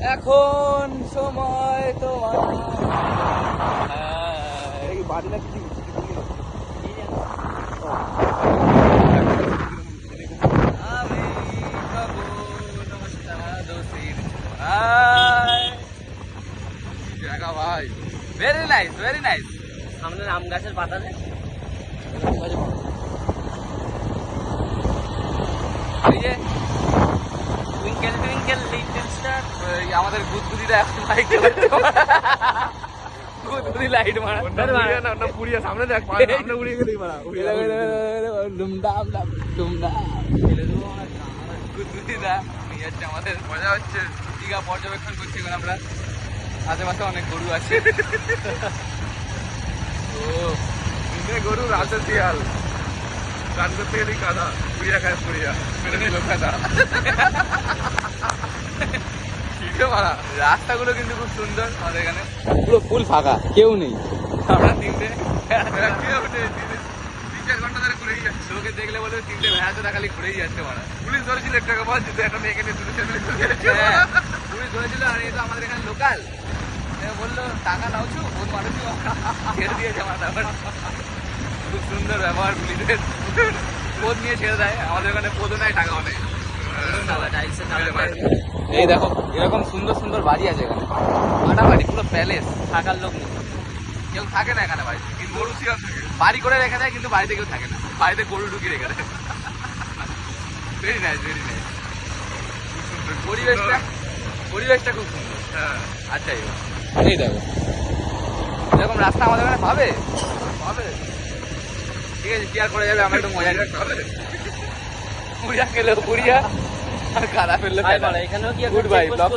এখন সময় তোমার বাড়ি না কিছু আমি পাবো নমস্কার দোষীর জায়গা ভাই ভেরি নাইস ভেরি নাইস। সামনে আম গাছের পাতাতে টুইঙ্কেল টুইঙ্কেল লিটল স্টার আমাদের গুদগুদিটা এখন বাইক গুদগুদি লাইট মারা পুড়িয়া সামনে দেখ সামনে উড়িয়ে গেলেই মারা ডুমডাম ডুমডাম গুদগুদিটা নিয়ে যাচ্ছে আমাদের মজা হচ্ছে। দীঘা পর্যবেক্ষণ করছি এখন আমরা। আশেপাশে অনেক গরু আছে। ও গরু রাতে শিয়াল গান করতে গেলেই কাদা পুড়িয়া খায় পুড়িয়া মেরে দিল কাদা। রাস্তাগুলো কিন্তু খুব সুন্দর আমাদের এখানে, পুরো ফুল ফাঁকা, কেউ নেই। আমরা তিনটে তিন 4 ঘন্টা ধরে ঘুরেই যাচ্ছে। লোকে দেখলে বলে তিনটে ভেড়াতে খালি ঘুরেই যাচ্ছে মারা। পুলিশ ধরেছিল 1 টাকা পাওয়া যেত একটা মেয়েকে নিয়ে তুলে হ্যাঁ, পুলিশ ধরেছিল আর এটা আমাদের এখানে লোকাল বললো টাকা নাওছু বহুত মানুষ ছেড়ে দিয়েছে আমার। তারপর খুব সুন্দর ব্যবহার পুলিশের, পদ নিয়ে ছেড়ে দেয়। আমাদের ওখানে পদও নাই টাকাও নেই। এই দেখো এরকম সুন্দর সুন্দর বাড়ি আছে এখানে, আটা বাড়ি পুরো প্যালেস, থাকার লোক নেই, কেউ থাকে না এখানে বাড়িতে। কিন্তু গরু শিয়াল থাকে। বাড়ি করে রেখে দেয় কিন্তু বাড়িতে কেউ থাকে না, বাড়িতে গরু ঢুকিয়ে রেখে দেয়। Very nice very nice. পরিবেশটা খুব সুন্দর। হ্যাঁ আচ্ছা এই দেখো এরকম রাস্তা আমাদের এখানে পাবে পাবে, ঠিক আছে শেয়ার করে যাবে। আমরা একটু মজা নিই। পুরিয়া খেলেও পুরিয়া আর কাদা ফেললে এখানেও কি গুড বাই ব্লগ